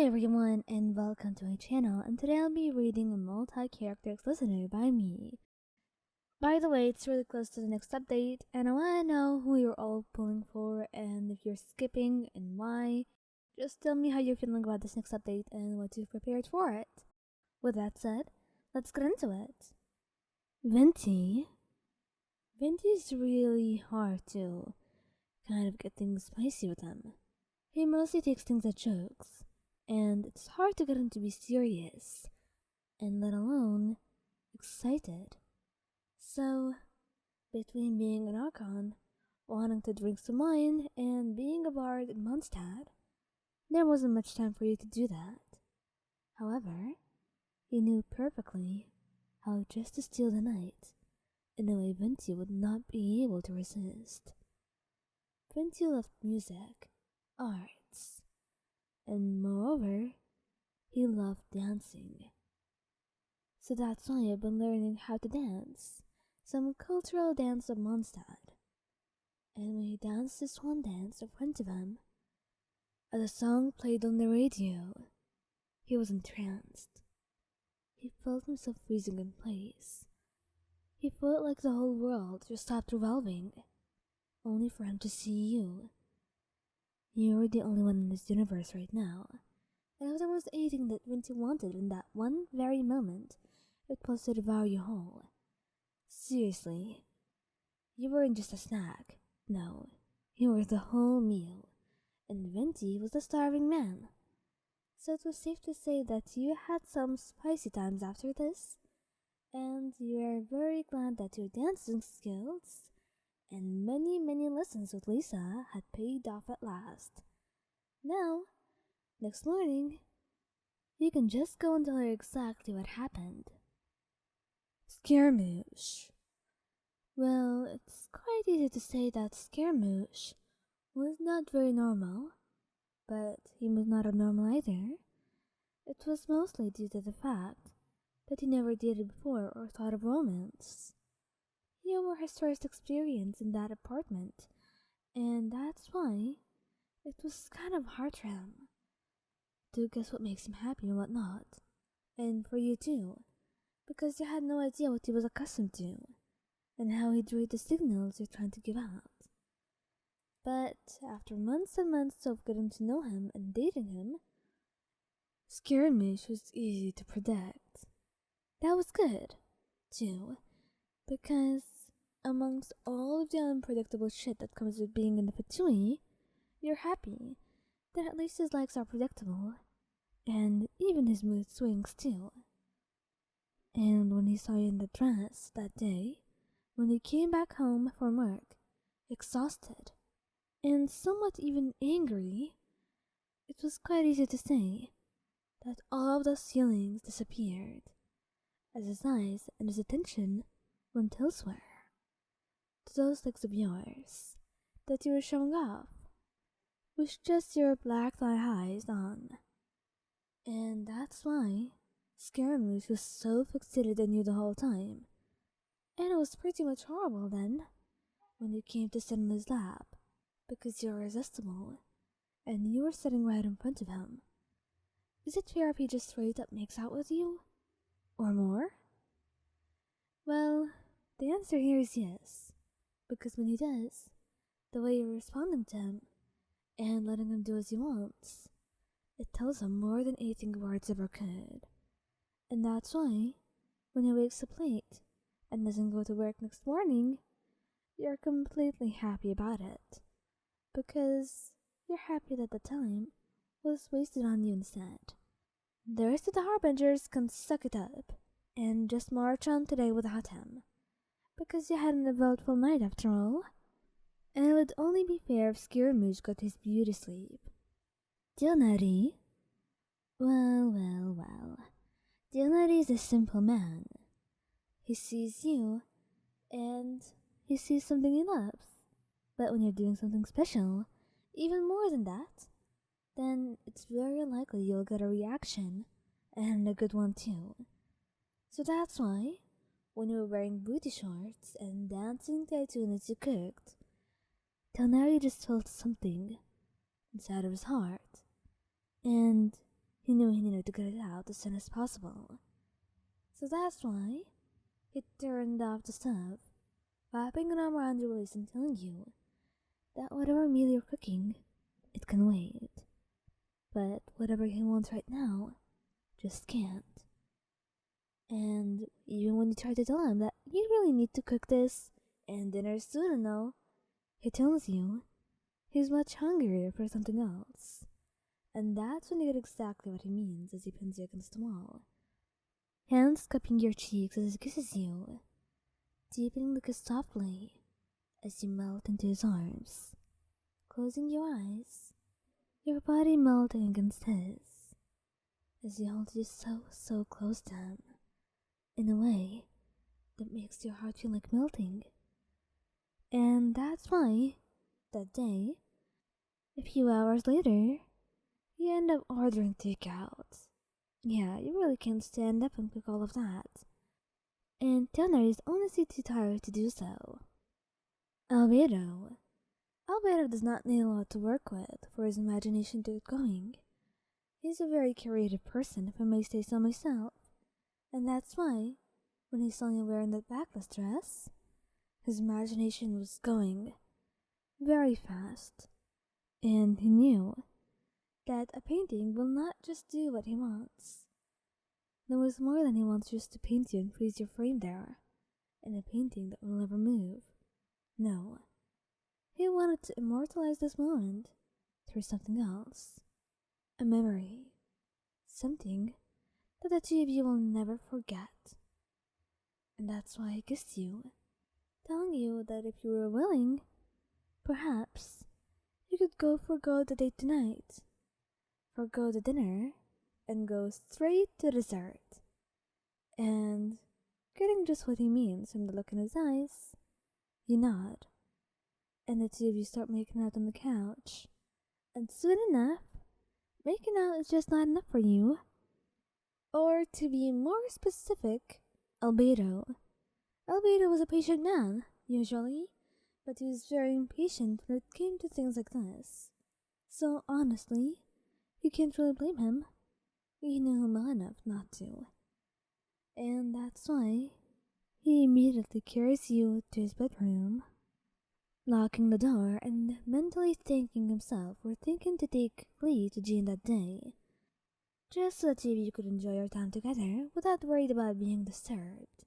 Hi everyone and welcome to my channel, and today I'll be reading a multi-character listener by me. By the way, it's really close to the next update and I wanna know who you're all pulling for and if you're skipping and why. Just tell me how you're feeling about this next update and what you've prepared for it. With that said, let's get into it. Venti. Venti is really hard to kind of get things spicy with him. He mostly takes things as jokes, and it's hard to get him to be serious, and let alone excited. So, between being an Archon, wanting to drink some wine, and being a bard in Mondstadt, there wasn't much time for you to do that. However, he knew perfectly how just to steal the night in a way Venti would not be able to resist. Venti loved music, arts, and moreover, he loved dancing. So that's why I've been learning how to dance, some cultural dance of Mondstadt. And when he danced this one dance in front of him, as a song played on the radio, he was entranced. He felt himself freezing in place. He felt like the whole world just stopped revolving, only for him to see you. You were the only one in this universe right now, and if there was anything that Venti wanted in that one very moment, it was to devour you whole. Seriously, you weren't just a snack. No, you were the whole meal, and Venti was a starving man. So it was safe to say that you had some spicy times after this, and you are very glad that your dancing skills and many lessons with Lisa had paid off at last. Now, next morning, you can just go and tell her exactly what happened. Scaramouche. Well, it's quite easy to say that Scaramouche was not very normal, but he was not abnormal either. It was mostly due to the fact that he never dated before or thought of romance. You were his first experience in that apartment, and that's why it was kind of hard for him to guess what makes him happy and what not. And for you too, because you had no idea what he was accustomed to, and how he'd read the signals you're trying to give out. But after months and months of getting to know him and dating him, Scaramouche was easy to predict. That was good, too, because amongst all of the unpredictable shit that comes with being in the Fatui, you're happy that at least his likes are predictable, and even his mood swings too. And when he saw you in the dress that day, when he came back home from work, exhausted, and somewhat even angry, it was quite easy to say that all of those feelings disappeared, as his eyes and his attention went elsewhere, to those legs of yours that you were showing off, with just your black eye eyes on. And that's why Scaramouche was so fixated on you the whole time. And it was pretty much horrible then, when you came to sit in his lap, because you're irresistible, and you were sitting right in front of him. Is it fair if he just straight up makes out with you? Or more? Well, the answer here is yes, because when he does, the way you're responding to him, and letting him do as he wants, it tells him more than anything words ever could. And that's why, when he wakes up late, and doesn't go to work next morning, you're completely happy about it, because you're happy that the time was wasted on you instead. The rest of the Harbingers can suck it up, and just march on today without him, because you had an eventful night after all, and it would only be fair if Scaramouche got his beauty sleep. Tighnari? Well. Tighnari is a simple man. He sees you, and he sees something he loves. But when you're doing something special, even more than that, then it's very likely you'll get a reaction, and a good one too. So that's why, when you were wearing booty shorts and dancing to a tune as you cooked, Tighnari just felt something inside of his heart, and He knew he needed to get it out as soon as possible. So that's why he turned off the stove, wrapping an arm around your waist and telling you that whatever meal you're cooking, it can wait. But whatever he wants right now, just can't. And even when you try to tell him that you really need to cook this and dinner soon and all, he tells you he's much hungrier for something else. And that's when you get exactly what he means as he pins you against the wall, hands cupping your cheeks as he kisses you, deepening the kiss softly as you melt into his arms, closing your eyes, your body melting against his, as he holds you so close to him, in a way that makes your heart feel like melting. And that's why, that day, a few hours later, you end up ordering takeout. Yeah, you really can't stand up and cook all of that. And Tighnari is honestly too tired to do so. Albedo. Albedo does not need a lot to work with for his imagination to get going. He's a very creative person, if I may say so myself. And that's why, when he saw you wearing that backless dress, his imagination was going very fast. And he knew that a painting will not just do what he wants. There was more than he wants just to paint you and freeze your frame there, in a painting that will never move. No. He wanted to immortalize this moment through something else. A memory. Something that the two of you will never forget. And that's why he kissed you, telling you that if you were willing, perhaps you could forgo the date tonight, forgo the dinner, and go straight to dessert. And, getting just what he means from the look in his eyes, you nod, and the two of you start making out on the couch. And soon enough, making out is just not enough for you. Or, to be more specific, Albedo. Albedo was a patient man, usually, but he was very impatient when it came to things like this. So, honestly, you can't really blame him. You knew him well enough not to. And that's why he immediately carries you to his bedroom, locking the door and mentally thanking himself for thinking to take leave to Jean that day, just so that you could enjoy your time together without worried about being disturbed.